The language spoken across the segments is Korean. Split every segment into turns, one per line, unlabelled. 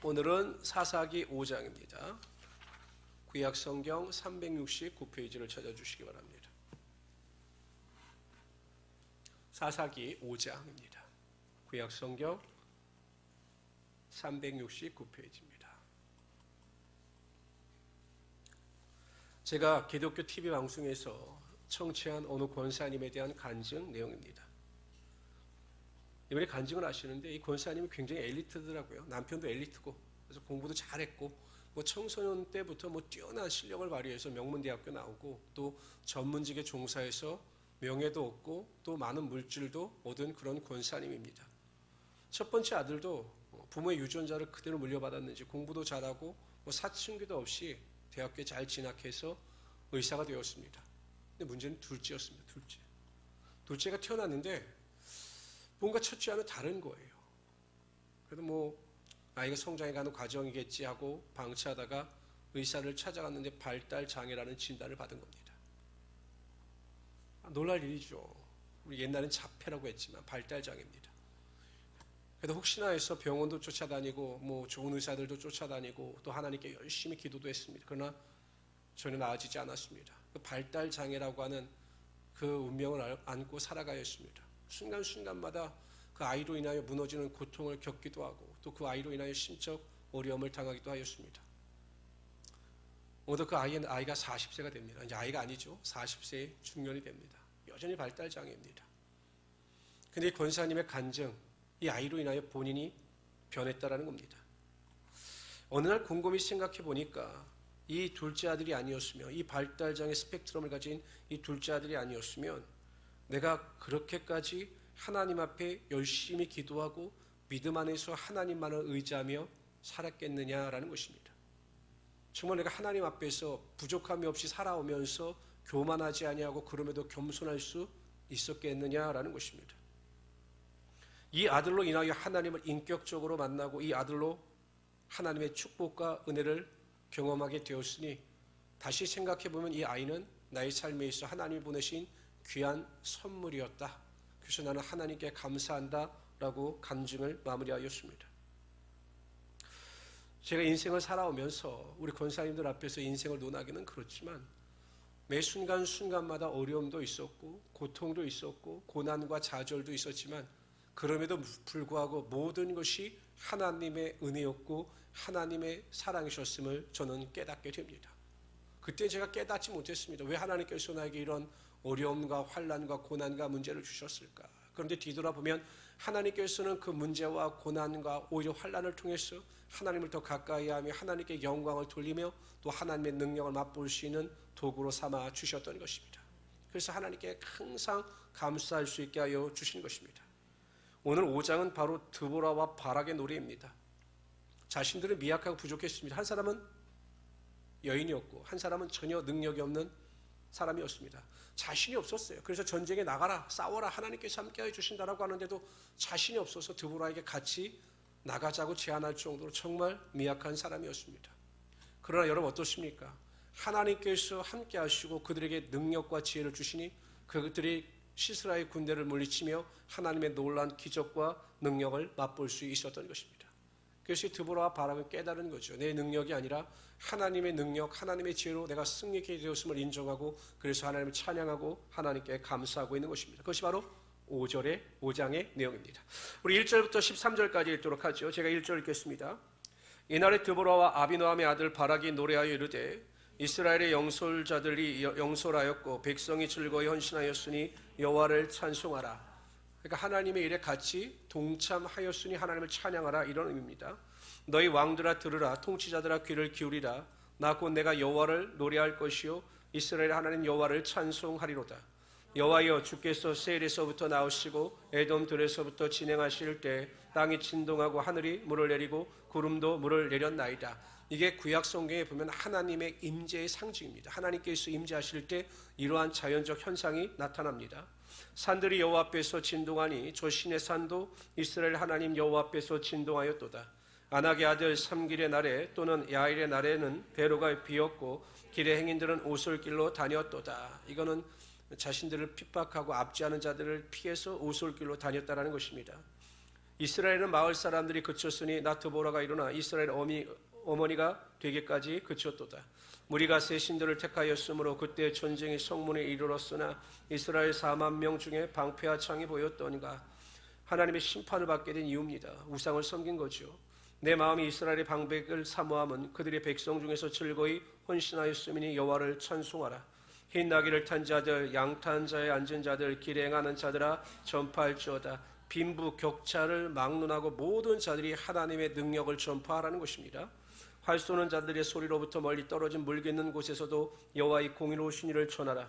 오늘은 사사기 5장입니다. 구약성경 369페이지를 찾아주시기 바랍니다. 사사기 5장입니다. 구약성경 369페이지입니다. 제가 기독교 TV 방송에서 청취한 어느 권사님에 대한 간증 내용입니다. 이번에 간증을 하시는데 이 권사님이 굉장히 엘리트더라고요. 남편도 엘리트고, 그래서 공부도 잘했고, 청소년 때부터 뛰어난 실력을 발휘해서 명문대학교 나오고, 또 전문직에 종사해서 명예도 얻고, 또 많은 물질도 얻은 그런 권사님입니다. 첫 번째 아들도 부모의 유전자를 그대로 물려받았는지 공부도 잘하고, 사춘기도 없이 대학교에 잘 진학해서 의사가 되었습니다. 근데 문제는 둘째였습니다. 둘째가 태어났는데 뭔가 첫째와는 다른 거예요. 그래도 아이가 성장해가는 과정이겠지 하고 방치하다가 의사를 찾아갔는데 발달장애라는 진단을 받은 겁니다. 놀랄 일이죠. 우리 옛날엔 자폐라고 했지만 발달장애입니다. 그래도 혹시나 해서 병원도 쫓아다니고 좋은 의사들도 쫓아다니고 또 하나님께 열심히 기도도 했습니다. 그러나 전혀 나아지지 않았습니다. 그 발달장애라고 하는 그 운명을 안고 살아가였습니다. 순간순간마다 그 아이로 인하여 무너지는 고통을 겪기도 하고 또 그 아이로 인하여 심적 어려움을 당하기도 하였습니다. 오늘 그 아이가 40세가 됩니다. 이제 아이가 아니죠. 40세의 중년이 됩니다. 여전히 발달장애입니다. 근데 이 권사님의 간증, 이 아이로 인하여 본인이 변했다라는 겁니다. 어느 날 곰곰이 생각해 보니까 이 둘째 아들이 아니었으면, 이 발달장애 스펙트럼을 가진 이 둘째 아들이 아니었으면 내가 그렇게까지 하나님 앞에 열심히 기도하고 믿음 안에서 하나님만을 의지하며 살았겠느냐라는 것입니다. 정말 내가 하나님 앞에서 부족함이 없이 살아오면서 교만하지 아니하고 그럼에도 겸손할 수 있었겠느냐라는 것입니다. 이 아들로 인하여 하나님을 인격적으로 만나고 이 아들로 하나님의 축복과 은혜를 경험하게 되었으니 다시 생각해보면 이 아이는 나의 삶에 있어 하나님이 보내신 귀한 선물이었다. 그래서 나는 하나님께 감사한다라고 간증을 마무리하였습니다. 제가 인생을 살아오면서 우리 권사님들 앞에서 인생을 논하기는 그렇지만 매 순간순간마다 어려움도 있었고 고통도 있었고 고난과 좌절도 있었지만 그럼에도 불구하고 모든 것이 하나님의 은혜였고 하나님의 사랑이셨음을 저는 깨닫게 됩니다. 그때 제가 깨닫지 못했습니다. 왜 하나님께서 나에게 이런 어려움과 환난과 고난과 문제를 주셨을까? 그런데 뒤돌아보면 하나님께서는 그 문제와 고난과 오히려 환난을 통해서 하나님을 더 가까이 하며 하나님께 영광을 돌리며 또 하나님의 능력을 맛볼 수 있는 도구로 삼아 주셨던 것입니다. 그래서 하나님께 항상 감사할 수 있게 하여 주신 것입니다. 오늘 5장은 바로 드보라와 바락의 노래입니다. 자신들은 미약하고 부족했습니다. 한 사람은 여인이었고 한 사람은 전혀 능력이 없는 사람이었습니다. 자신이 없었어요. 그래서 전쟁에 나가라, 싸워라, 하나님께서 함께해 주신다라고 하는데도 자신이 없어서 드보라에게 같이 나가자고 제안할 정도로 정말 미약한 사람이었습니다. 그러나 여러분 어떻습니까? 하나님께서 함께 하시고 그들에게 능력과 지혜를 주시니 그들이 시스라의 군대를 물리치며 하나님의 놀라운 기적과 능력을 맛볼 수 있었던 것입니다. 그래서 드보라와 바락은 깨달은 거죠. 내 능력이 아니라 하나님의 능력, 하나님의 지혜로 내가 승리하게 되었음을 인정하고 그래서 하나님을 찬양하고 하나님께 감사하고 있는 것입니다. 그것이 바로 5장의 내용입니다. 우리 1절부터 13절까지 읽도록 하죠. 제가 1절 읽겠습니다. 이날에 드보라와 아비노함의 아들 바락이 노래하여 이르되 이스라엘의 영솔자들이 영솔하였고 백성이 즐거이 헌신하였으니 여호와를 찬송하라. 그러니까 하나님의 일에 같이 동참하였으니 하나님을 찬양하라, 이런 의미입니다. 너희 왕들아 들으라, 통치자들아 귀를 기울이라. 나 곧 내가 여호와를 노래할 것이요 이스라엘 하나님 여호와를 찬송하리로다. 여호와여, 주께서 세일에서부터 나오시고 에돔들에서부터 진행하실 때 땅이 진동하고 하늘이 물을 내리고 구름도 물을 내렸나이다. 이게 구약 성경에 보면 하나님의 임재의 상징입니다. 하나님께서 임재하실 때 이러한 자연적 현상이 나타납니다. 산들이 여호와 앞에서 진동하니 저 신의 산도 이스라엘 하나님 여호와 앞에서 진동하였도다. 아낙의 아들 삼길의 날에 또는 야일의 날에는 배로가 비었고 길의 행인들은 오솔길로 다녔도다. 이거는 자신들을 핍박하고 압제하는 자들을 피해서 오솔길로 다녔다라는 것입니다. 이스라엘은 마을 사람들이 그쳤으니 나 드보라가 일어나 이스라엘 어머니가 되기까지 그쳤도다. 무리가 새 신들을 택하였으므로 그때 전쟁이 성문에 이르렀으나 이스라엘 4만 명 중에 방패와 창이 보였더니가. 하나님의 심판을 받게 된 이유입니다. 우상을 섬긴 거죠. 내 마음이 이스라엘의 방백을 사모함은 그들의 백성 중에서 즐거이 헌신하였음이니 여호와를 찬송하라. 흰 나귀를 탄 자들, 양 탄 자에 앉은 자들, 길에 행하는 자들아 전파할지어다. 빈부 격차를 막론하고 모든 자들이 하나님의 능력을 전파하라는 것입니다. 활 쏘는 자들의 소리로부터 멀리 떨어진 물깃는 곳에서도 여호와의 공의로우신 이를 전하라.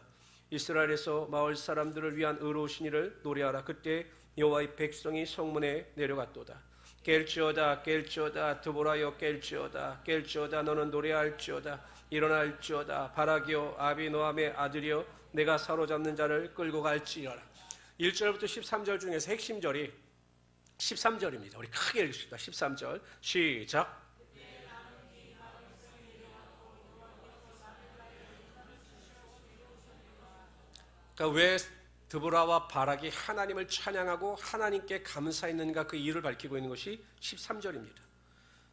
이스라엘에서 마을 사람들을 위한 의로우신 이를 노래하라. 그때 여호와의 백성이 성문에 내려갔도다. 깰지어다 깰지어다 드보라여 깰지어다 깰지어다 너는 노래할지어다 일어날지어다 바라기여 아비노함의 아들이여 내가 사로잡는 자를 끌고 갈지어다. 1절부터 13절 중에서 핵심절이 13절입니다. 우리 크게 읽읍시다. 13절 시작. 그러니까 왜 드보라와 바락이 하나님을 찬양하고 하나님께 감사했는가, 그 이유를 밝히고 있는 것이 13절입니다.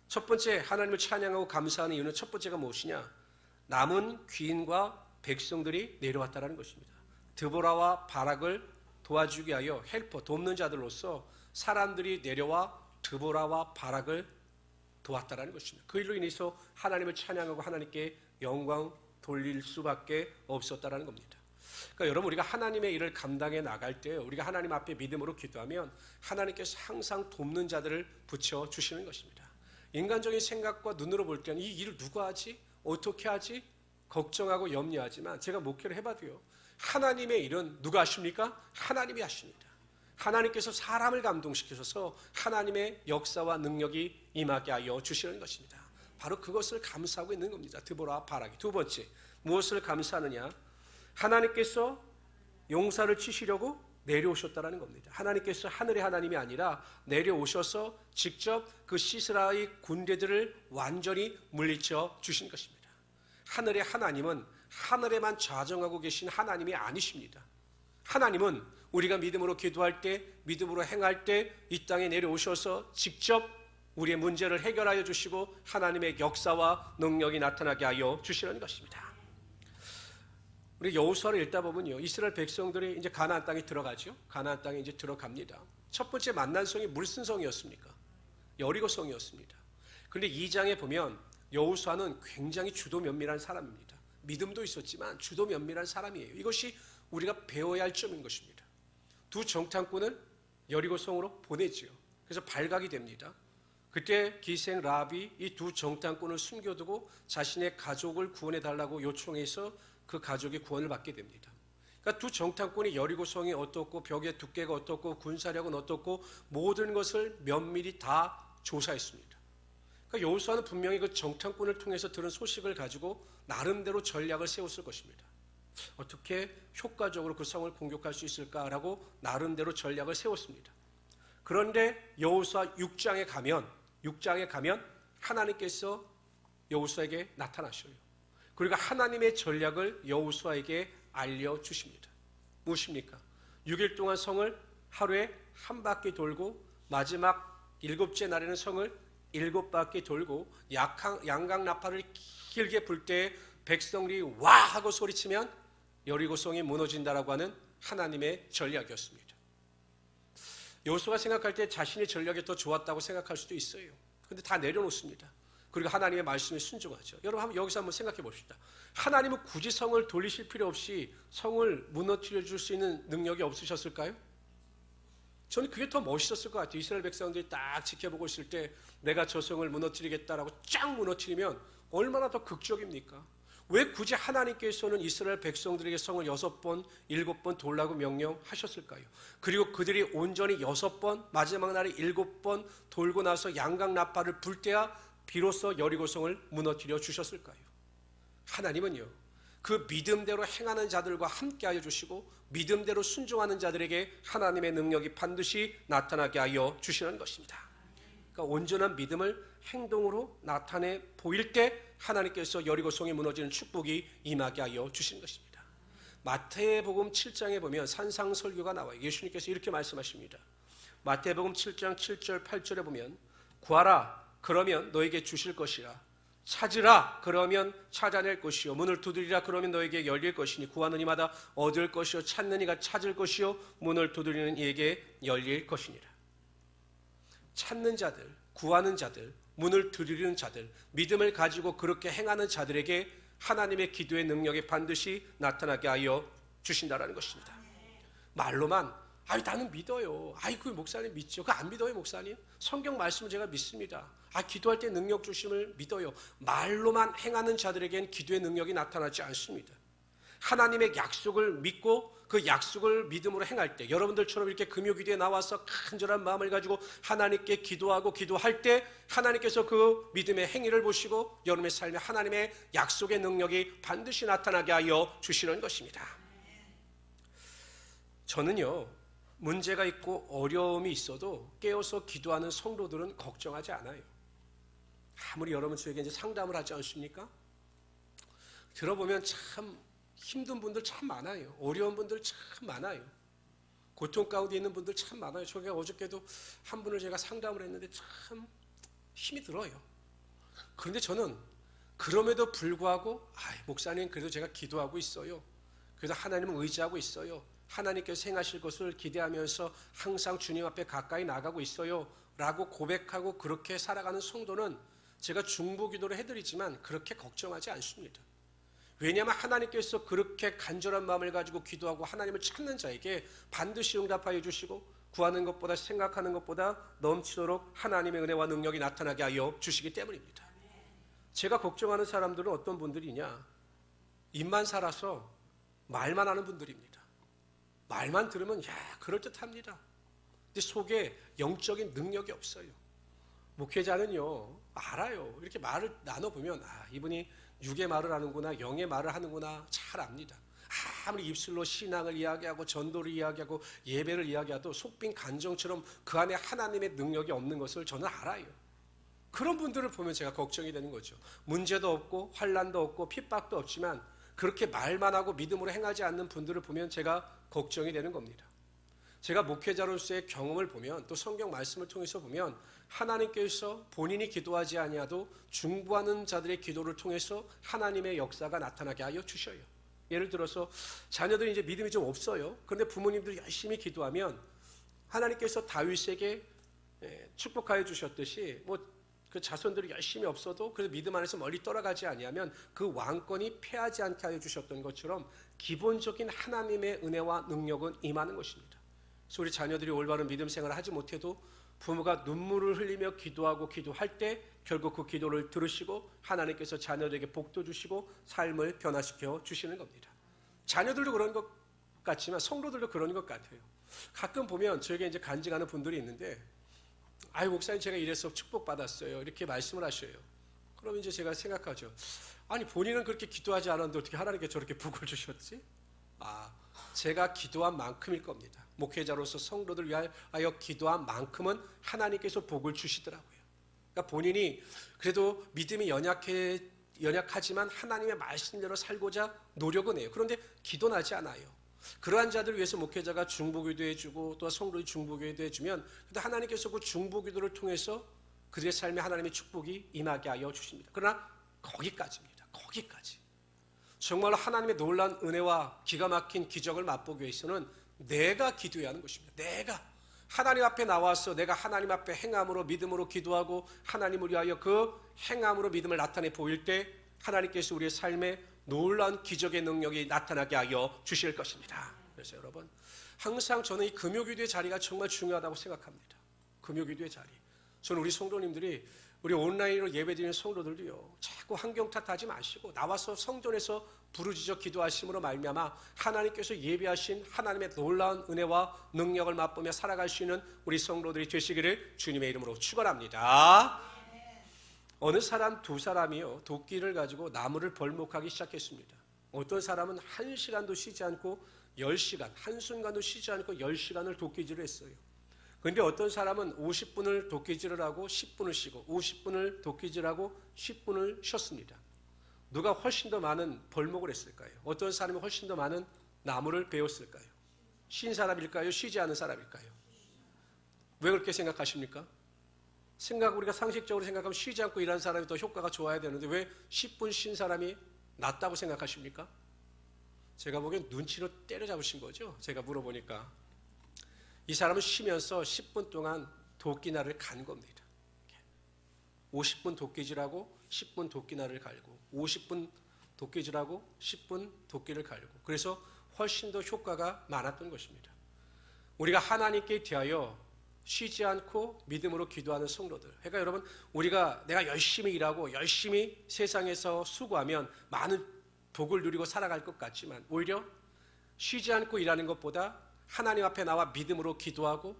첫 번째, 하나님을 찬양하고 감사하는 이유는 첫 번째가 무엇이냐? 남은 귀인과 백성들이 내려왔다는 것입니다. 드보라와 바락을 도와주기 위하여 헬퍼, 돕는 자들로서 사람들이 내려와 드보라와 바락을 도왔다는 것입니다. 그 일로 인해서 하나님을 찬양하고 하나님께 영광 돌릴 수밖에 없었다는 겁니다. 그러니까 여러분, 우리가 하나님의 일을 감당해 나갈 때 우리가 하나님 앞에 믿음으로 기도하면 하나님께서 항상 돕는 자들을 붙여주시는 것입니다. 인간적인 생각과 눈으로 볼 때는 이 일을 누가 하지? 어떻게 하지? 걱정하고 염려하지만 제가 목회를 해봐도요, 하나님의 일은 누가 하십니까? 하나님이 하십니다. 하나님께서 사람을 감동시키셔서 하나님의 역사와 능력이 임하게 하여 주시는 것입니다. 바로 그것을 감사하고 있는 겁니다. 드보라와 바락이. 두 번째, 무엇을 감사하느냐? 하나님께서 용사를 치시려고 내려오셨다는 겁니다. 하나님께서 하늘의 하나님이 아니라 내려오셔서 직접 그 시스라의 군대들을 완전히 물리쳐 주신 것입니다. 하늘의 하나님은 하늘에만 좌정하고 계신 하나님이 아니십니다. 하나님은 우리가 믿음으로 기도할 때, 믿음으로 행할 때 이 땅에 내려오셔서 직접 우리의 문제를 해결하여 주시고 하나님의 역사와 능력이 나타나게 하여 주시는 것입니다. 우리 여호수아를 읽다 보면요, 이스라엘 백성들이 이제 가나안 땅에 들어가죠. 가나안 땅에 이제 들어갑니다. 첫 번째 만난 성이 무슨 성이었습니까? 여리고 성이었습니다. 그런데 2장에 보면 여호수아는 굉장히 주도 면밀한 사람입니다. 믿음도 있었지만 주도 면밀한 사람이에요. 이것이 우리가 배워야 할 점인 것입니다. 두 정탐꾼을 여리고 성으로 보내지요. 그래서 발각이 됩니다. 그때 기생 라합이 이 두 정탐꾼을 숨겨두고 자신의 가족을 구원해 달라고 요청해서 그 가족이 구원을 받게 됩니다. 그러니까 두 정탐꾼이 여리고 성이 어떻고 벽의 두께가 어떻고 군사력은 어떻고 모든 것을 면밀히 다 조사했습니다. 그러니까 여호수아는 분명히 그 정탐꾼을 통해서 들은 소식을 가지고 나름대로 전략을 세웠을 것입니다. 어떻게 효과적으로 그 성을 공격할 수 있을까라고 나름대로 전략을 세웠습니다. 그런데 여호수아 6장에 가면 하나님께서 여호수아에게 나타나셔요. 그리고 하나님의 전략을 여호수아에게 알려주십니다. 무엇입니까? 6일 동안 성을 하루에 한 바퀴 돌고 마지막 7째 날에는 성을 7바퀴 돌고 양각 나팔을 길게 불 때 백성들이 와 하고 소리치면 여리고성이 무너진다라고 하는 하나님의 전략이었습니다. 여호수아가 생각할 때 자신의 전략이 더 좋았다고 생각할 수도 있어요. 그런데 다 내려놓습니다. 그리고 하나님의 말씀에 순종하죠. 여러분 여기서 한번 생각해 봅시다. 하나님은 굳이 성을 돌리실 필요 없이 성을 무너뜨려 줄 수 있는 능력이 없으셨을까요? 저는 그게 더 멋있었을 것 같아요. 이스라엘 백성들이 딱 지켜보고 있을 때 내가 저 성을 무너뜨리겠다라고 쫙 무너뜨리면 얼마나 더 극적입니까? 왜 굳이 하나님께서는 이스라엘 백성들에게 성을 6번, 7번 돌라고 명령하셨을까요? 그리고 그들이 온전히 6번, 마지막 날에 7번 돌고 나서 양각 나팔을 불 때야 비로소 여리고성을 무너뜨려 주셨을까요? 하나님은요, 그 믿음대로 행하는 자들과 함께하여 주시고 믿음대로 순종하는 자들에게 하나님의 능력이 반드시 나타나게 하여 주시는 것입니다. 그러니까 온전한 믿음을 행동으로 나타내 보일 때 하나님께서 여리고성이 무너지는 축복이 임하게 하여 주신 것입니다. 마태복음 7장에 보면 산상설교가 나와요. 예수님께서 이렇게 말씀하십니다. 마태복음 7장 7절 8절에 보면 구하라 그러면 너에게 주실 것이라 찾으라 그러면 찾아낼 것이요 문을 두드리라 그러면 너에게 열릴 것이니 구하는 이마다 얻을 것이요 찾는 이가 찾을 것이요 문을 두드리는 이에게 열릴 것이니라. 찾는 자들, 구하는 자들, 문을 두드리는 자들, 믿음을 가지고 그렇게 행하는 자들에게 하나님의 기도의 능력이 반드시 나타나게 하여 주신다라는 것입니다. 말로만 나는 믿어요. 그 목사님 믿죠. 그 안 믿어요, 목사님? 성경 말씀을 제가 믿습니다. 기도할 때 능력 주심을 믿어요. 말로만 행하는 자들에겐 기도의 능력이 나타나지 않습니다. 하나님의 약속을 믿고 그 약속을 믿음으로 행할 때 여러분들처럼 이렇게 금요기도에 나와서 간절한 마음을 가지고 하나님께 기도하고 기도할 때 하나님께서 그 믿음의 행위를 보시고 여러분의 삶에 하나님의 약속의 능력이 반드시 나타나게 하여 주시는 것입니다. 저는요, 문제가 있고 어려움이 있어도 깨어서 기도하는 성도들은 걱정하지 않아요. 아무리 여러분 저에게 이제 상담을 하지 않습니까? 들어보면 참 힘든 분들 참 많아요. 어려운 분들 참 많아요. 고통 가운데 있는 분들 참 많아요. 제가 어저께도 한 분을 제가 상담을 했는데 참 힘이 들어요. 그런데 저는 그럼에도 불구하고 목사님 그래도 제가 기도하고 있어요. 그래도 하나님을 의지하고 있어요. 하나님께서 행하실 것을 기대하면서 항상 주님 앞에 가까이 나가고 있어요 라고 고백하고 그렇게 살아가는 성도는 제가 중보기도를 해드리지만 그렇게 걱정하지 않습니다. 왜냐하면 하나님께서 그렇게 간절한 마음을 가지고 기도하고 하나님을 찾는 자에게 반드시 응답하여 주시고 구하는 것보다 생각하는 것보다 넘치도록 하나님의 은혜와 능력이 나타나게 하여 주시기 때문입니다. 제가 걱정하는 사람들은 어떤 분들이냐, 입만 살아서 말만 하는 분들입니다. 말만 들으면 그럴듯합니다. 근데 속에 영적인 능력이 없어요. 목회자는요 알아요. 이렇게 말을 나눠보면 이분이 육의 말을 하는구나, 영의 말을 하는구나 잘 압니다. 아무리 입술로 신앙을 이야기하고 전도를 이야기하고 예배를 이야기해도 속빈 간정처럼 그 안에 하나님의 능력이 없는 것을 저는 알아요. 그런 분들을 보면 제가 걱정이 되는 거죠. 문제도 없고 환난도 없고 핍박도 없지만 그렇게 말만 하고 믿음으로 행하지 않는 분들을 보면 제가 걱정이 되는 겁니다. 제가 목회자로서의 경험을 보면 또 성경 말씀을 통해서 보면 하나님께서 본인이 기도하지 아니하도 중보하는 자들의 기도를 통해서 하나님의 역사가 나타나게 하여 주셔요. 예를 들어서 자녀들이 이제 믿음이 좀 없어요. 그런데 부모님들이 열심히 기도하면 하나님께서 다윗에게 축복하여 주셨듯이 그 자손들이 열심히 없어도 그래도 믿음 안에서 멀리 떠나가지 아니하면 그 왕권이 패하지 않게 하여 주셨던 것처럼 기본적인 하나님의 은혜와 능력은 임하는 것입니다. 그래서 우리 자녀들이 올바른 믿음 생활을 하지 못해도 부모가 눈물을 흘리며 기도하고 기도할 때 결국 그 기도를 들으시고 하나님께서 자녀들에게 복도 주시고 삶을 변화시켜 주시는 겁니다. 자녀들도 그런 것 같지만 성도들도 그런 것 같아요. 가끔 보면 저에게 이제 간증하는 분들이 있는데 목사님 제가 이래서 축복받았어요 이렇게 말씀을 하셔요. 그럼 이제 제가 생각하죠. 본인은 그렇게 기도하지 않았는데 어떻게 하나님께 저렇게 복을 주셨지? 제가 기도한 만큼일 겁니다. 목회자로서 성도들 위하여 기도한 만큼은 하나님께서 복을 주시더라고요. 그러니까 본인이 그래도 믿음이 연약하지만 하나님의 말씀대로 살고자 노력은 해요. 그런데 기도나지 않아요. 그러한 자들을 위해서 목회자가 중보기도 해주고 또 성도의 중보기도 해주면 하나님께서 그 중보기도를 통해서 그들의 삶에 하나님의 축복이 임하게 하여 주십니다. 그러나 거기까지입니다. 거기까지. 정말로 하나님의 놀라운 은혜와 기가 막힌 기적을 맛보기 위해서는 내가 기도해야 하는 것입니다. 내가 하나님 앞에 나와서 내가 하나님 앞에 행함으로 믿음으로 기도하고 하나님을 위하여 그 행함으로 믿음을 나타내 보일 때 하나님께서 우리의 삶에 놀라운 기적의 능력이 나타나게 하여 주실 것입니다. 그래서 여러분 항상 저는 이 금요기도의 자리가 정말 중요하다고 생각합니다. 금요기도의 자리. 저는 우리 성도님들이 우리 온라인으로 예배드리는 성도들도요 자꾸 환경 탓하지 마시고 나와서 성전에서 부르짖어 기도하심으로 말미암아 하나님께서 예비하신 하나님의 놀라운 은혜와 능력을 맛보며 살아갈 수 있는 우리 성도들이 되시기를 주님의 이름으로 축원합니다. 어느 사람 두 사람이요 도끼를 가지고 나무를 벌목하기 시작했습니다. 어떤 사람은 1시간도 쉬지 않고 10시간, 한순간도 쉬지 않고 10시간을 도끼질을 했어요. 그런데 어떤 사람은 50분을 도끼질을 하고 10분을 쉬고 50분을 도끼질하고 10분을 쉬었습니다. 누가 훨씬 더 많은 벌목을 했을까요? 어떤 사람이 훨씬 더 많은 나무를 베었을까요? 쉰 사람일까요? 쉬지 않은 사람일까요? 왜 그렇게 생각하십니까? 우리가 상식적으로 생각하면 쉬지 않고 일하는 사람이 더 효과가 좋아야 되는데 왜 10분 쉰 사람이 낫다고 생각하십니까? 제가 보기엔 눈치로 때려잡으신 거죠. 제가 물어보니까 이 사람은 쉬면서 10분 동안 도끼날을 간 겁니다. 50분 도끼질하고 10분 도끼날을 갈고 50분 도끼질하고 10분 도끼를 갈고 그래서 훨씬 더 효과가 많았던 것입니다. 우리가 하나님께 대하여 쉬지 않고 믿음으로 기도하는 성도들. 그러니까 여러분 내가 열심히 일하고 열심히 세상에서 수고하면 많은 복을 누리고 살아갈 것 같지만 오히려 쉬지 않고 일하는 것보다 하나님 앞에 나와 믿음으로 기도하고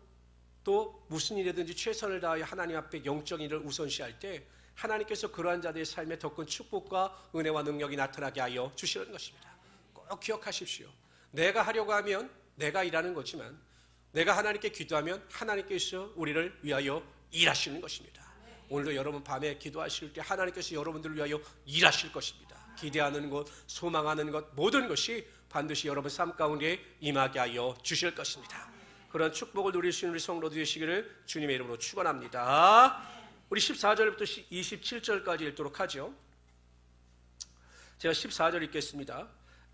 또 무슨 일이든지 최선을 다하여 하나님 앞에 영적인 일을 우선시할 때 하나님께서 그러한 자들의 삶에 더 큰 축복과 은혜와 능력이 나타나게 하여 주시는 것입니다. 꼭 기억하십시오. 내가 하려고 하면 내가 일하는 거지만 내가 하나님께 기도하면 하나님께서 우리를 위하여 일하시는 것입니다. 오늘도 여러분 밤에 기도하실 때 하나님께서 여러분들을 위하여 일하실 것입니다. 기대하는 것, 소망하는 것 모든 것이 반드시 여러분 삶 가운데 임하게 하여 주실 것입니다. 그런 축복을 누릴 수 있는 우리 성도들 되시기를 주님의 이름으로 축원합니다. 우리 14절부터 27절까지 읽도록 하죠. 제가 14절 읽겠습니다.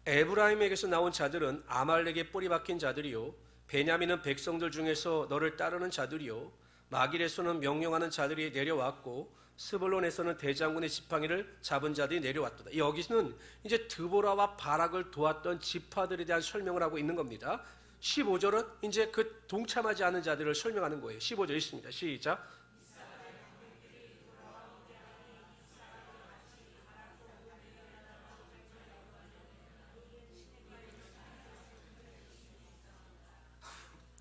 에브라임에게서 나온 자들은 아말렉의 뿌리 박힌 자들이요 베냐민은 백성들 중에서 너를 따르는 자들이요 마길에서는 명령하는 자들이 내려왔고 스불론에서는 대장군의 지팡이를 잡은 자들이 내려왔도다. 여기서는 이제 드보라와 바락을 도왔던 지파들에 대한 설명을 하고 있는 겁니다. 15절은 이제 그 동참하지 않은 자들을 설명하는 거예요. 15절 있습니다. 시작.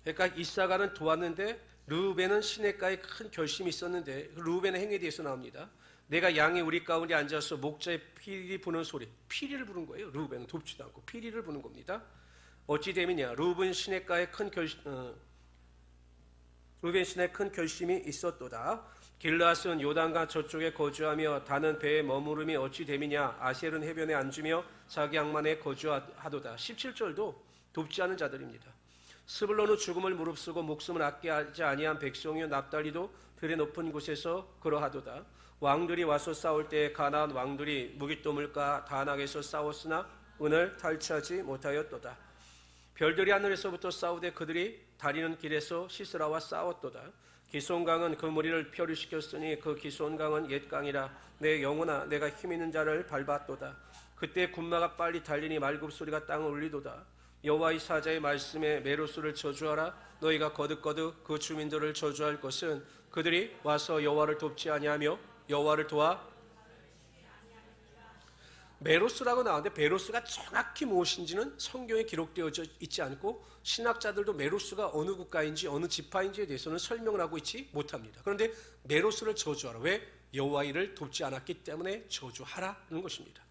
그러니까 이사가는 도왔는데 르우벤은 시냇가에 큰 결심이 있었는데 르우벤의 행위에 대해서 나옵니다. 내가 양이 우리 가운데 앉아서 목자의 피리 부는 소리, 피리를 부는 거예요. 르우벤은 돕지도 않고 피리를 부는 겁니다. 어찌 됨이냐? 르우벤 시냇가에 르우벤 시내에 큰 결심이 있었도다. 길르앗은 요단강 저쪽에 거주하며 다는 배에 머무름이 어찌 됨이냐? 아셀은 해변에 앉으며 자기 양만에 거주하도다. 17절도 돕지 않은 자들입니다. 스불론은 죽음을 무릅쓰고 목숨을 아껴하지 아니한 백성이요 납달리도 들의 높은 곳에서 그러하도다. 왕들이 와서 싸울 때 가나안 왕들이 무깃도물과 다낙에서 싸웠으나 은을 탈취하지 못하였도다. 별들이 하늘에서부터 싸우되 그들이 다리는 길에서 시스라와 싸웠도다. 기손강은 그 무리를 표류시켰으니 그 기손강은 옛 강이라. 내 영혼아 내가 힘있는 자를 밟았도다. 그때 군마가 빨리 달리니 말굽소리가 땅을 울리도다. 여호와의 사자의 말씀에 메로스를 저주하라. 너희가 거듭거듭 그 주민들을 저주할 것은 그들이 와서 여호와를 돕지 아니하며 여호와를 도와. 메로스라고 나오는데 메로스가 정확히 무엇인지는 성경에 기록되어 있지 않고 신학자들도 메로스가 어느 국가인지 어느 지파인지에 대해서는 설명을 하고 있지 못합니다. 그런데 메로스를 저주하라. 왜? 여호와의 일을 돕지 않았기 때문에 저주하라는 것입니다.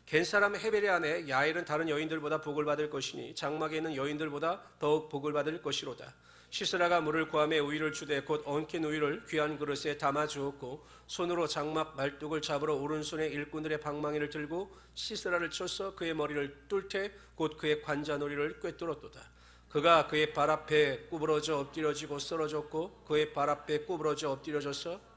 겐사람 헤벨의 아내 야엘은 다른 여인들보다 복을 받을 것이니 장막에 있는 여인들보다 더욱 복을 받을 것이로다. 시스라가 물을 구하며 우유를 주되 곧 엉킨 우유를 귀한 그릇에 담아 주었고 손으로 장막 말뚝을 잡으러 오른손에 일꾼들의 방망이를 들고 시스라를 쳐서 그의 머리를 뚫되 곧 그의 관자놀이를 꿰뚫었도다. 그가 그의 발 앞에 구부러져 엎드려지고 쓰러졌고 그의 발 앞에 구부러져 엎드려져서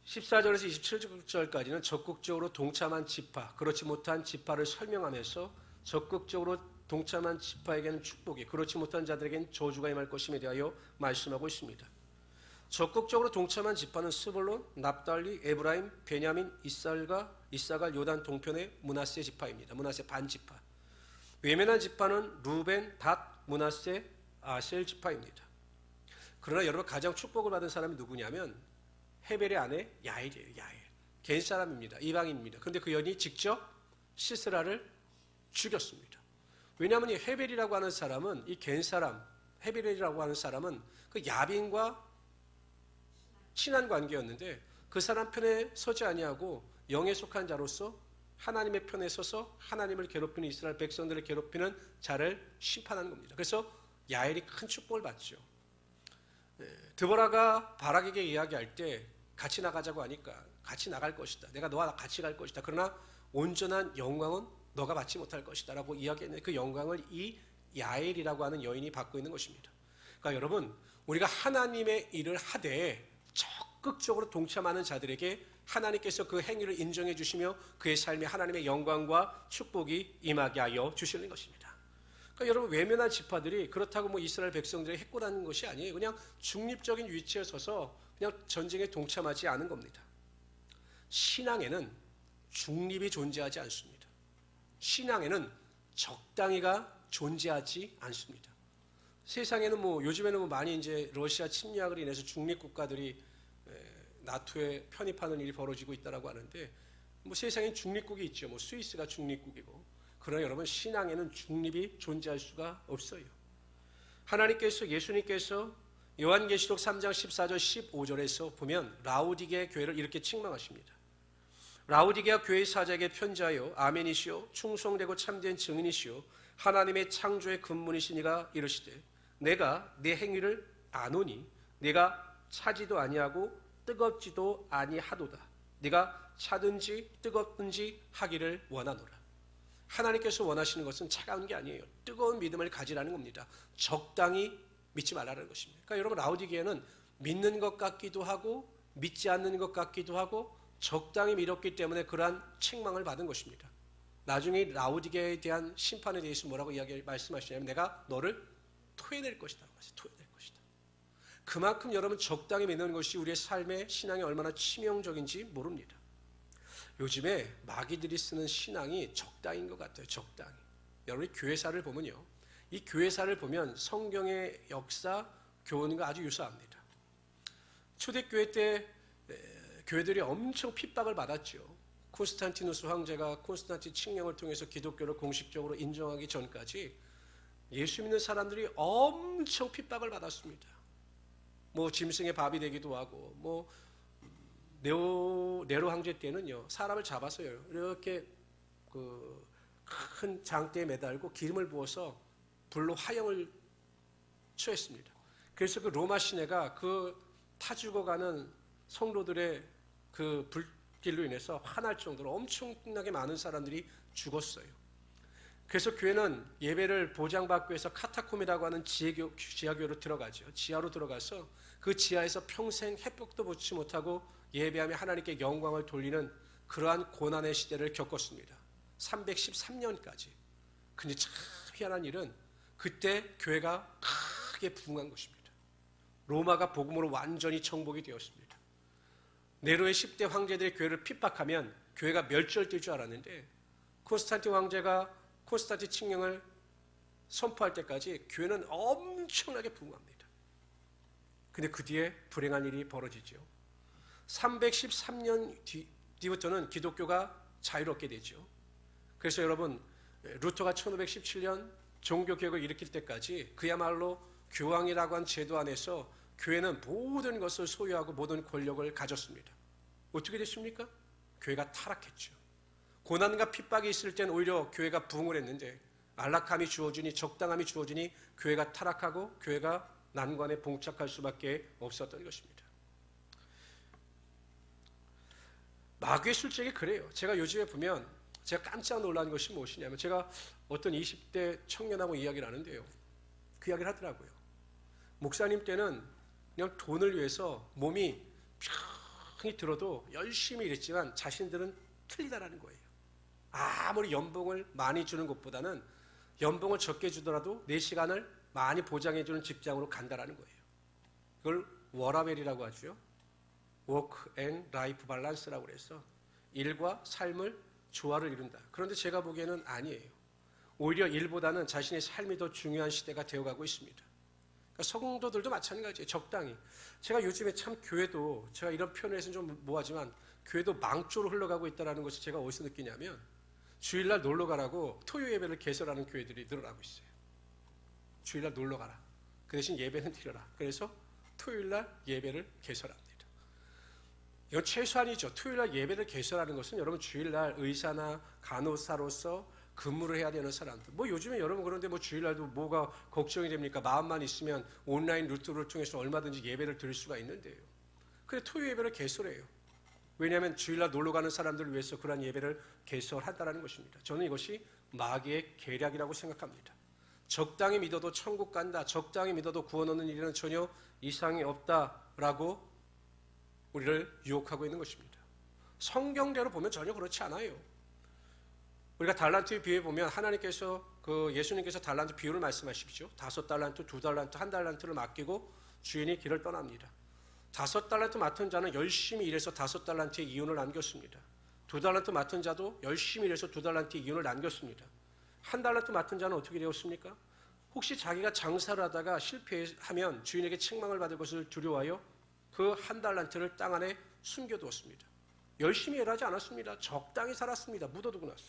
14절에서 27절까지는 적극적으로 동참한 지파, 그렇지 못한 지파를 설명하면서 적극적으로 동참한 지파에게는 축복이, 그렇지 못한 자들에게는 저주가 임할 것임에 대하여 말씀하고 있습니다. 적극적으로 동참한 지파는 스불론, 납달리, 에브라임, 베냐민, 이사갈, 요단 동편의 므낫세 지파입니다. 므낫세 반지파. 외면한 지파는 루벤, 닷, 므낫세, 아셀 지파입니다. 그러나 여러분 가장 축복을 받은 사람이 누구냐면 헤벨의 아내 야엘이에요. 야엘. 겐 사람입니다. 이방인입니다. 그런데 그 여인이 직접 시스라를 죽였습니다. 왜냐하면 이 헤벨이라고 하는 사람은 이 겐 사람, 헤벨이라고 하는 사람은 그 야빈과 친한 관계였는데 그 사람 편에 서지 아니하고 영에 속한 자로서 하나님의 편에 서서 하나님을 괴롭히는 이스라엘 백성들을 괴롭히는 자를 심판하는 겁니다. 그래서 야엘이 큰 축복을 받죠. 드보라가 바락에게 이야기할 때 같이 나가자고 하니까 같이 나갈 것이다. 내가 너와 같이 갈 것이다. 그러나 온전한 영광은 너가 받지 못할 것이다 라고 이야기했는데 그 영광을 이 야엘이라고 하는 여인이 받고 있는 것입니다. 그러니까 여러분, 우리가 하나님의 일을 하되 적극적으로 동참하는 자들에게 하나님께서 그 행위를 인정해 주시며 그의 삶에 하나님의 영광과 축복이 임하게 하여 주시는 것입니다. 그러니까 여러분, 외면한 지파들이 그렇다고 뭐 이스라엘 백성들이 해코라는 것이 아니에요. 그냥 중립적인 위치에 서서 그냥 전쟁에 동참하지 않은 겁니다. 신앙에는 중립이 존재하지 않습니다. 신앙에는 적당히가 존재하지 않습니다. 세상에는 뭐 요즘에는 뭐 많이 이제 러시아 침략을 인해서 중립 국가들이 나토에 편입하는 일이 벌어지고 있다라고 하는데, 뭐 세상엔 중립국이 있죠. 뭐 스위스가 중립국이고. 그러나 여러분, 신앙에는 중립이 존재할 수가 없어요. 하나님께서, 예수님께서 요한계시록 3장 14절 15절에서 보면 라오디게 교회를 이렇게 책망하십니다. 라오디게아 교회 사자에게 편지하여 아멘이시오 충성되고 참된 증인이시오 하나님의 창조의 근본이시니가 이르시되 내가 네 행위를 아노니 네가 차지도 아니하고 뜨겁지도 아니하도다. 네가 차든지 뜨겁든지 하기를 원하노라. 하나님께서 원하시는 것은 차가운 게 아니에요. 뜨거운 믿음을 가지라는 겁니다. 적당히 믿지 말라는 것입니다. 그러니까 여러분, 라오디게아는 믿는 것 같기도 하고 믿지 않는 것 같기도 하고 적당히 믿었기 때문에 그러한 책망을 받은 것입니다. 나중에 라오디게아에 대한 심판에 대해서 뭐라고 말씀하시냐면 내가 너를 토해낼 것이다. 토해낼 것이다. 그만큼 여러분, 적당히 믿는 것이 우리의 삶의 신앙이 얼마나 치명적인지 모릅니다. 요즘에 마귀들이 쓰는 신앙이 적당인 것 같아요. 적당히. 여러분이 교회사를 보면요, 이 교회사를 보면 성경의 역사, 교훈과 아주 유사합니다. 초대교회 때 교회들이 엄청 핍박을 받았죠. 콘스탄티누스 황제가 콘스탄틴 칙령을 통해서 기독교를 공식적으로 인정하기 전까지 예수 믿는 사람들이 엄청 핍박을 받았습니다. 뭐 짐승의 밥이 되기도 하고, 뭐 네로 황제 때는요, 사람을 잡아서요 이렇게 그 큰 장대에 매달고 기름을 부어서 불로 화형을 처했습니다. 그래서 그 로마 시내가 그 타 죽어가는 성도들의 그 불길로 인해서 화날 정도로 엄청나게 많은 사람들이 죽었어요. 그래서 교회는 예배를 보장받기 위해서 카타콤이라고 하는 지하교로 들어가죠. 지하로 들어가서 그 지하에서 평생 햇볕도 보지 못하고 예배하며 하나님께 영광을 돌리는 그러한 고난의 시대를 겪었습니다. 313년까지. 근데 참 희한한 일은 그때 교회가 크게 부흥한 것입니다. 로마가 복음으로 완전히 정복이 되었습니다. 네로의 10대 황제들이 교회를 핍박하면 교회가 멸절될 줄 알았는데 콘스탄틴 황제가 콘스탄틴 칙령을 선포할 때까지 교회는 엄청나게 부흥합니다. 근데 그 뒤에 불행한 일이 벌어지죠. 313년 뒤부터는 기독교가 자유롭게 되죠. 그래서 여러분, 루터가 1517년 종교개혁을 일으킬 때까지 그야말로 교황이라고 한 제도 안에서 교회는 모든 것을 소유하고 모든 권력을 가졌습니다. 어떻게 됐습니까? 교회가 타락했죠. 고난과 핍박이 있을 땐 오히려 교회가 부흥을 했는데 안락함이 주어지니, 적당함이 주어지니 교회가 타락하고 교회가 난관에 봉착할 수밖에 없었던 것입니다. 마귀의 술책이 그래요. 제가 요즘에 보면 제가 깜짝 놀란 것이 무엇이냐면, 제가 어떤 20대 청년하고 이야기를 하는데요, 그 이야기를 하더라고요. 목사님 때는 그냥 돈을 위해서 몸이 평이 들어도 열심히 일했지만 자신들은 틀리다라는 거예요. 아무리 연봉을 많이 주는 것보다는 연봉을 적게 주더라도 내 시간을 많이 보장해주는 직장으로 간다라는 거예요. 이걸 워라벨이라고 하죠. 워크 앤 라이프 밸런스라고 해서 일과 삶을 조화를 이룬다. 그런데 제가 보기에는 아니에요. 오히려 일보다는 자신의 삶이 더 중요한 시대가 되어가고 있습니다. 그러니까 성도들도 마찬가지예요. 적당히. 제가 요즘에 참 교회도, 제가 이런 표현을 해서는 좀 뭐하지만 교회도 망조로 흘러가고 있다는 것을 제가 어디서 느끼냐면, 주일날 놀러 가라고 토요 예배를 개설하는 교회들이 늘어나고 있어요. 주일날 놀러 가라. 그 대신 예배는 드려라. 그래서 토요일날 예배를 개설합니다. 이건 최소한이죠. 토요일날 예배를 개설하는 것은 여러분, 주일날 의사나 간호사로서 근무를 해야 되는 사람들. 뭐 요즘에 여러분 그런데 뭐 주일날도 뭐가 걱정이 됩니까? 마음만 있으면 온라인 루트를 통해서 얼마든지 예배를 드릴 수가 있는데요. 그래 토요 예배를 개설해요. 왜냐하면 주일날 놀러 가는 사람들을 위해서 그러한 예배를 개설한다는 것입니다. 저는 이것이 마귀의 계략이라고 생각합니다. 적당히 믿어도 천국 간다, 적당히 믿어도 구원 얻는 일에는 전혀 이상이 없다라고 우리를 유혹하고 있는 것입니다. 성경대로 보면 전혀 그렇지 않아요. 우리가 달란트의 비유에 보면 하나님께서 예수님께서 달란트 비유를 말씀하시죠. 5달란트, 2달란트, 1달란트를 맡기고 주인이 길을 떠납니다. 5달란트 맡은 자는 열심히 일해서 5달란트의 이윤을 남겼습니다. 2달란트 맡은 자도 열심히 일해서 2달란트의 이윤을 남겼습니다. 1달란트 맡은 자는 어떻게 되었습니까? 혹시 자기가 장사를 하다가 실패하면 주인에게 책망을 받을 것을 두려워하여 그 1달란트를 땅 안에 숨겨두었습니다. 열심히 일하지 않았습니다. 적당히 살았습니다. 묻어두고 났어.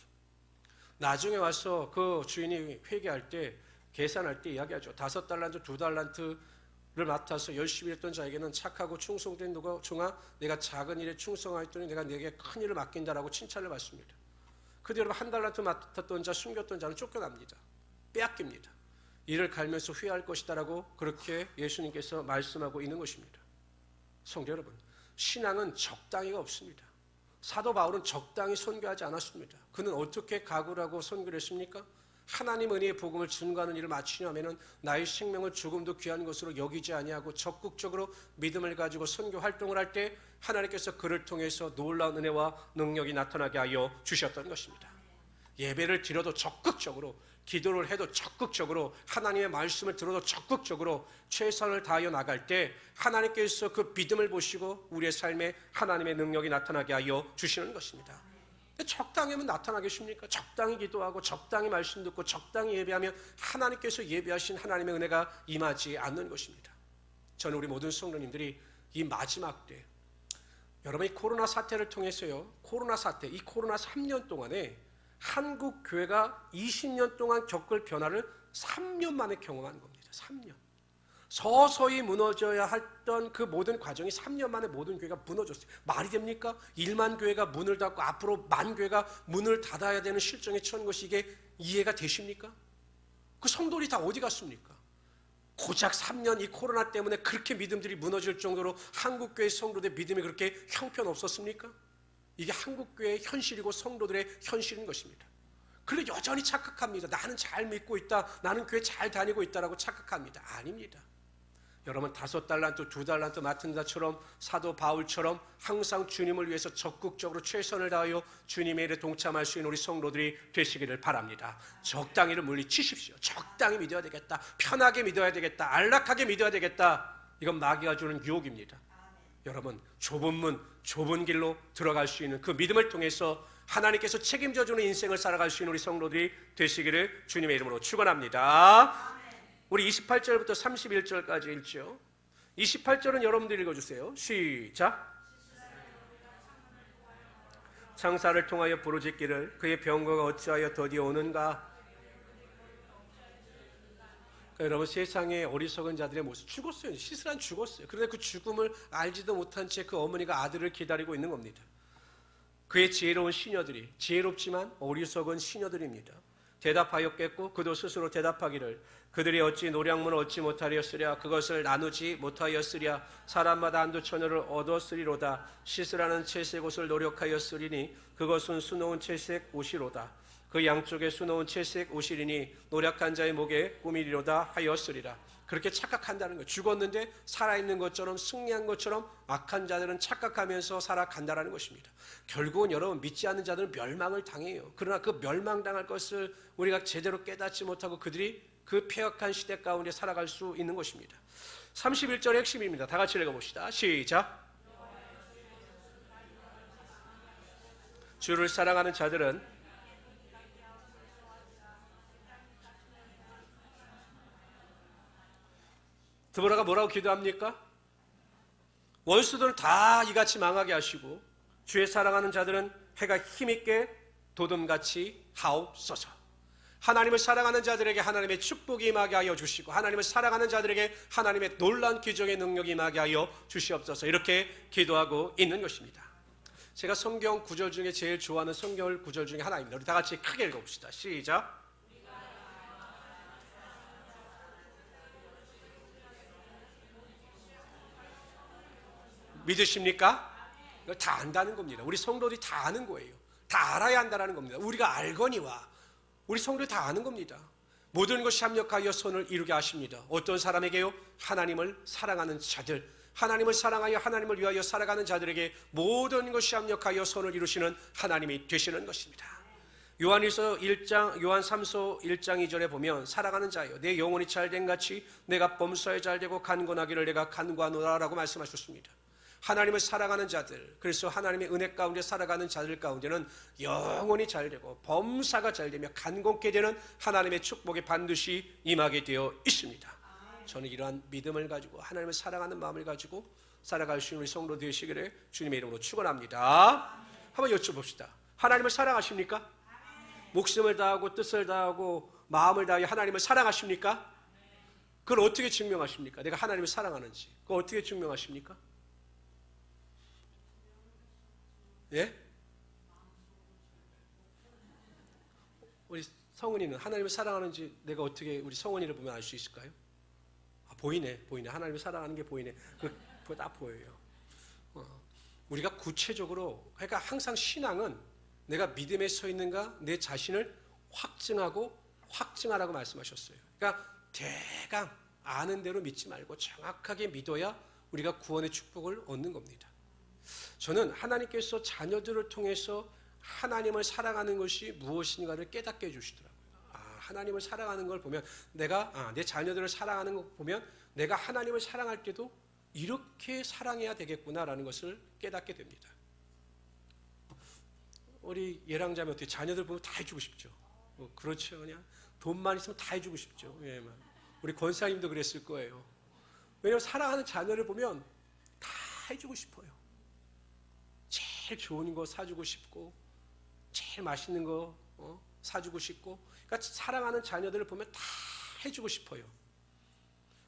나중에 와서 그 주인이 회개할 때, 계산할 때 이야기하죠. 5달란트, 2달란트를 맡아서 열심히 했던 자에게는 착하고 충성된 종아, 내가 작은 일에 충성하였더니 내가 내게 큰 일을 맡긴다라고 칭찬을 받습니다. 그런데 여러분, 1달란트 맡았던 자, 숨겼던 자는 쫓겨납니다. 빼앗깁니다. 이를 갈면서 후회할 것이다라고 그렇게 예수님께서 말씀하고 있는 것입니다. 성도 여러분, 신앙은 적당히가 없습니다. 사도 바울은 적당히 선교하지 않았습니다. 그는 어떻게 각오를 하고 선교를 했습니까? 하나님 은혜의 복음을 증거하는 일을 마치려면 나의 생명을 조금도 귀한 것으로 여기지 아니하고 적극적으로 믿음을 가지고 선교 활동을 할 때 하나님께서 그를 통해서 놀라운 은혜와 능력이 나타나게 하여 주셨던 것입니다. 예배를 드려도 적극적으로, 기도를 해도 적극적으로, 하나님의 말씀을 들어도 적극적으로 최선을 다하여 나갈 때 하나님께서 그 믿음을 보시고 우리의 삶에 하나님의 능력이 나타나게 하여 주시는 것입니다. 적당히 하면 나타나겠습니까? 적당히 기도하고 적당히 말씀 듣고 적당히 예배하면 하나님께서 예배하신 하나님의 은혜가 임하지 않는 것입니다. 저는 우리 모든 성도님들이 이 마지막 때, 여러분이 코로나 사태를 통해서요, 코로나 사태, 이 코로나 3년 동안에 한국 교회가 20년 동안 겪을 변화를 3년 만에 경험한 겁니다. 3년. 서서히 무너져야 했던 그 모든 과정이 3년 만에 모든 교회가 무너졌어요. 말이 됩니까? 1만 교회가 문을 닫고 앞으로 1만 교회가 문을 닫아야 되는 실정에 처한 것이 이게 이해가 되십니까? 그 성도들이 다 어디 갔습니까? 고작 3년 이 코로나 때문에 그렇게 믿음들이 무너질 정도로 한국교회 성도들의 믿음이 그렇게 형편없었습니까? 이게 한국교회의 현실이고 성도들의 현실인 것입니다. 그런데 여전히 착각합니다. 나는 잘 믿고 있다, 나는 교회 잘 다니고 있다라고 착각합니다. 아닙니다. 여러분, 5달란트, 2달란트 맡은 자처럼, 사도 바울처럼 항상 주님을 위해서 적극적으로 최선을 다하여 주님의 일에 동참할 수 있는 우리 성도들이 되시기를 바랍니다. 적당히를 물리치십시오. 적당히 믿어야 되겠다, 편하게 믿어야 되겠다, 안락하게 믿어야 되겠다, 이건 마귀가 주는 유혹입니다. 여러분, 좁은 문, 좁은 길로 들어갈 수 있는 그 믿음을 통해서 하나님께서 책임져주는 인생을 살아갈 수 있는 우리 성도들이 되시기를 주님의 이름으로 축원합니다. 우리 28절부터 31절까지 읽죠. 28절은 여러분들 읽어주세요. 시작. 창사를 통하여 부르짖기를 그의 병거가 어찌하여 더디어 오는가. 그러니까 여러분, 세상의 어리석은 자들의 모습, 죽었어요. 시스란 죽었어요. 그런데 그 죽음을 알지도 못한 채 그 어머니가 아들을 기다리고 있는 겁니다. 그의 지혜로운 시녀들이, 지혜롭지만 어리석은 시녀들입니다. 대답하였겠고 그도 스스로 대답하기를 그들이 어찌 노량문을 얻지 못하였으랴. 그것을 나누지 못하였으랴. 사람마다 한두 처녀를 얻었으리로다. 씻으라는 채색 옷을 노력하였으리니 그것은 수놓은 채색 옷이로다. 그 양쪽에 수놓은 채색 옷이리니 노력한 자의 목에 꾸미리로다 하였으리라. 그렇게 착각한다는 거예요. 죽었는데 살아있는 것처럼, 승리한 것처럼 악한 자들은 착각하면서 살아간다는 것입니다. 결국은 여러분, 믿지 않는 자들은 멸망을 당해요. 그러나 그 멸망당할 것을 우리가 제대로 깨닫지 못하고 그들이 그 폐역한 시대 가운데 살아갈 수 있는 것입니다. 31절의 핵심입니다. 다 같이 읽어봅시다. 시작. 주를 사랑하는 자들은 드보라가 뭐라고 기도합니까? 원수들을 다 이같이 망하게 하시고 주의 사랑하는 자들은 해가 힘있게 도둠같이 하옵소서. 하나님을 사랑하는 자들에게 하나님의 축복이 임하게 하여 주시고 하나님을 사랑하는 자들에게 하나님의 놀라운 기적의 능력이 임하게 하여 주시옵소서. 이렇게 기도하고 있는 것입니다. 제가 성경 구절 중에 제일 좋아하는 성경 구절 중에 하나입니다. 우리 다 같이 크게 읽어봅시다. 시작. 믿으십니까? 이걸 다 안다는 겁니다. 우리 성도들이 다 아는 거예요. 다 알아야 한다는 겁니다. 우리가 알거니와 우리 성도들이 다 아는 겁니다. 모든 것이 합력하여 선을 이루게 하십니다. 어떤 사람에게요? 하나님을 사랑하는 자들, 하나님을 사랑하여 하나님을 위하여 살아가는 자들에게 모든 것이 합력하여 선을 이루시는 하나님이 되시는 것입니다. 요한일서 1장, 요한 3서 1장 2절에 보면 사랑하는 자여 내 영혼이 잘된 같이 내가 범사에 잘되고 간곤하기를 내가 간구하노라 라고 말씀하셨습니다. 하나님을 사랑하는 자들, 그래서 하나님의 은혜 가운데 살아가는 자들 가운데는 영혼이 잘되고 범사가 잘되며 간곤케 되는 하나님의 축복이 반드시 임하게 되어 있습니다. 저는 이러한 믿음을 가지고 하나님을 사랑하는 마음을 가지고 살아갈 수 있는 우리 성도 되시기를 주님의 이름으로 축원합니다. 한번 여쭤봅시다. 하나님을 사랑하십니까? 목숨을 다하고 뜻을 다하고 마음을 다하여 하나님을 사랑하십니까? 그걸 어떻게 증명하십니까? 내가 하나님을 사랑하는지 그걸 어떻게 증명하십니까? 예? 우리 성은이는 하나님을 사랑하는지 내가 어떻게 우리 성은이를 보면 알 수 있을까요? 아, 보이네. 하나님을 사랑하는 게 보이네. 그거 딱 보여요. 우리가 구체적으로, 그러니까 항상 신앙은 내가 믿음에 서 있는가 내 자신을 확증하라고 말씀하셨어요. 그러니까 대강 아는 대로 믿지 말고 정확하게 믿어야 우리가 구원의 축복을 얻는 겁니다. 저는 하나님께서 자녀들을 통해서 하나님을 사랑하는 것이 무엇인가를 깨닫게 해주시더라고요. 하나님을 사랑하는 걸 보면 내가 내 자녀들을 사랑하는 걸 보면 내가 하나님을 사랑할 때도 이렇게 사랑해야 되겠구나라는 것을 깨닫게 됩니다. 우리 예랑자매 어떻게 자녀들 보면 다 해주고 싶죠. 그렇죠. 그냥 돈만 있으면 다 해주고 싶죠. 예, 우리 권사님도 그랬을 거예요. 왜냐하면 사랑하는 자녀를 보면 다 해주고 싶어요. 제일 좋은 거 사주고 싶고 제일 맛있는 거 사주고 싶고, 그러니까 사랑하는 자녀들을 보면 다 해주고 싶어요.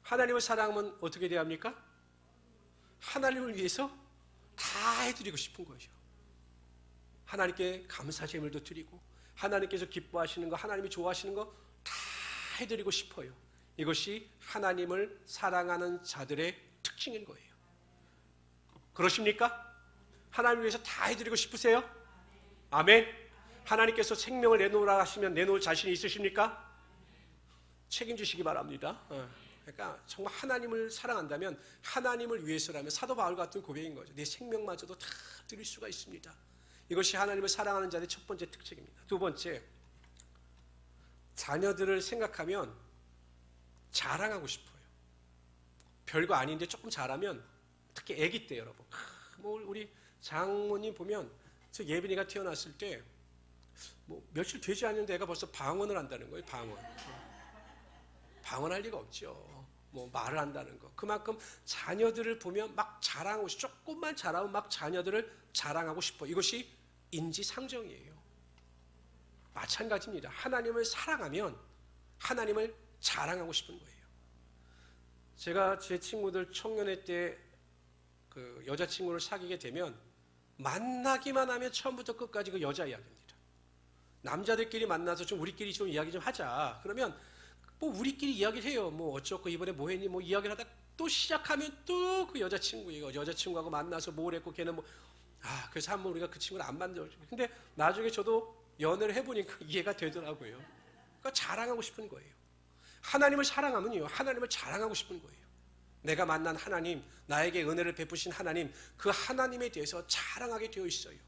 하나님을 사랑하면 어떻게 돼야 합니까? 하나님을 위해서 다 해드리고 싶은 거죠. 하나님께 감사 제물도 드리고 하나님께서 기뻐하시는 거, 하나님이 좋아하시는 거 다 해드리고 싶어요. 이것이 하나님을 사랑하는 자들의 특징인 거예요. 그러십니까? 하나님을 위해서 다 해드리고 싶으세요? 아멘. 하나님께서 생명을 내놓으라 하시면 내놓을 자신이 있으십니까? 책임지시기 바랍니다. 그러니까 정말 하나님을 사랑한다면 하나님을 위해서라면 사도 바울 같은 고백인 거죠. 내 생명마저도 다 드릴 수가 있습니다. 이것이 하나님을 사랑하는 자의 첫 번째 특징입니다. 두 번째, 자녀들을 생각하면 자랑하고 싶어요. 별거 아닌데 조금 잘하면, 특히 아기 때 여러분, 우리 장모님 보면 저 예빈이가 태어났을 때 며칠 되지 않는데 애가 벌써 방언을 한다는 거예요. 방언할 리가 없죠. 말을 한다는 거. 그만큼 자녀들을 보면 막 자랑하고 싶어. 조금만 자라면 막 자녀들을 자랑하고 싶어. 이것이 인지상정이에요. 마찬가지입니다. 하나님을 사랑하면 하나님을 자랑하고 싶은 거예요. 제가 제 친구들 청년회 때 그 여자친구를 사귀게 되면 만나기만 하면 처음부터 끝까지 그 여자 이야기입니다. 남자들끼리 만나서 좀 우리끼리 좀 이야기 좀 하자. 그러면 우리끼리 이야기를 해요. 어쩌고 이번에 뭐 했니? 이야기를 하다 또 시작하면 또 그 여자친구예요. 여자친구하고 만나서 뭘 했고 걔는 그래서 한번 우리가 그 친구를 안 만들었죠. 근데 나중에 저도 연애를 해보니까 이해가 되더라고요. 그러니까 자랑하고 싶은 거예요. 하나님을 사랑하면요, 하나님을 자랑하고 싶은 거예요. 내가 만난 하나님, 나에게 은혜를 베푸신 하나님, 그 하나님에 대해서 자랑하게 되어 있어요.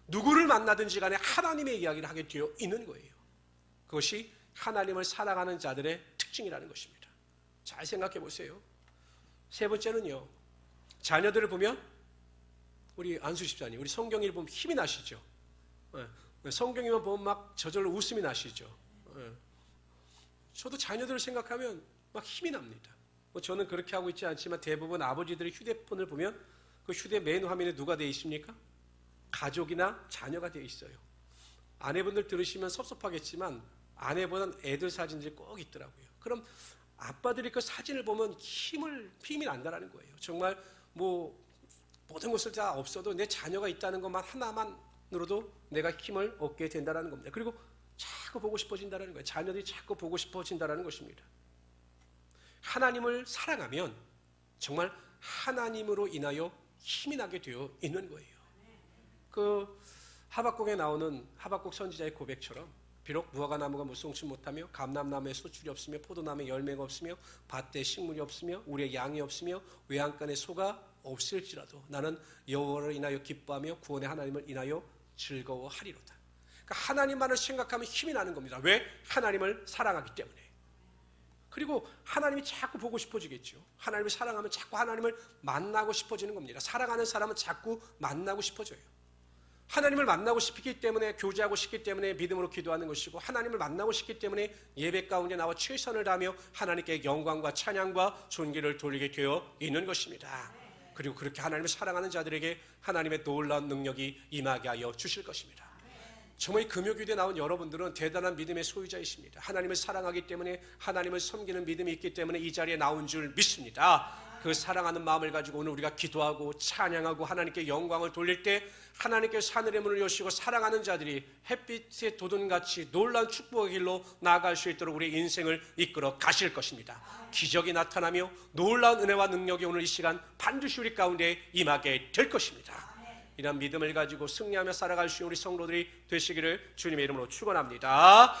누구를 만나든지 간에 하나님의 이야기를 하게 되어 있는 거예요. 그것이 하나님을 사랑하는 자들의 특징이라는 것입니다. 잘 생각해 보세요. 세 번째는요, 자녀들을 보면, 우리 안수 집사님, 우리 성경을 보면 힘이 나시죠? 성경이만 보면 막 저절로 웃음이 나시죠? 저도 자녀들을 생각하면 막 힘이 납니다. 저는 그렇게 하고 있지 않지만 대부분 아버지들의 휴대폰을 보면 그 휴대 메인 화면에 누가 되어 있습니까? 가족이나 자녀가 되어 있어요. 아내분들 들으시면 섭섭하겠지만 아내보다는 애들 사진들이 꼭 있더라고요. 그럼 아빠들이 그 사진을 보면 힘이 난다는 거예요. 정말 모든 것을 다 없어도 내 자녀가 있다는 것만 하나만으로도 내가 힘을 얻게 된다는 겁니다. 그리고 자꾸 보고 싶어진다는 거예요. 자녀들이 자꾸 보고 싶어진다는 것입니다. 하나님을 사랑하면 정말 하나님으로 인하여 힘이 나게 되어 있는 거예요. 그 하박국에 나오는 하박국 선지자의 고백처럼 비록 무화과나무가 무성치 못하며 감람나무에 소출이 없으며 포도나무에 열매가 없으며 밭에 식물이 없으며 우리의 양이 없으며 외양간에 소가 없을지라도 나는 여호와를 인하여 기뻐하며 구원의 하나님을 인하여 즐거워하리로다. 그러니까 하나님만을 생각하면 힘이 나는 겁니다. 왜? 하나님을 사랑하기 때문에. 그리고 하나님이 자꾸 보고 싶어지겠죠. 하나님을 사랑하면 자꾸 하나님을 만나고 싶어지는 겁니다. 사랑하는 사람은 자꾸 만나고 싶어져요. 하나님을 만나고 싶기 때문에 교제하고 싶기 때문에 믿음으로 기도하는 것이고, 하나님을 만나고 싶기 때문에 예배 가운데 나와 최선을 다하며 하나님께 영광과 찬양과 존귀를 돌리게 되어 있는 것입니다. 그리고 그렇게 하나님을 사랑하는 자들에게 하나님의 놀라운 능력이 임하게 하여 주실 것입니다. 정말 금요기도에 나온 여러분들은 대단한 믿음의 소유자이십니다. 하나님을 사랑하기 때문에, 하나님을 섬기는 믿음이 있기 때문에 이 자리에 나온 줄 믿습니다. 그 사랑하는 마음을 가지고 오늘 우리가 기도하고 찬양하고 하나님께 영광을 돌릴 때 하나님께서 하늘의 문을 여시고 사랑하는 자들이 햇빛의 돋은같이 놀라운 축복의 길로 나아갈 수 있도록 우리의 인생을 이끌어 가실 것입니다. 기적이 나타나며 놀라운 은혜와 능력이 오늘 이 시간 반드시 우리 가운데 임하게 될 것입니다. 이런 믿음을 가지고 승리하며 살아갈 수 있는 우리 성도들이 되시기를 주님의 이름으로 축원합니다.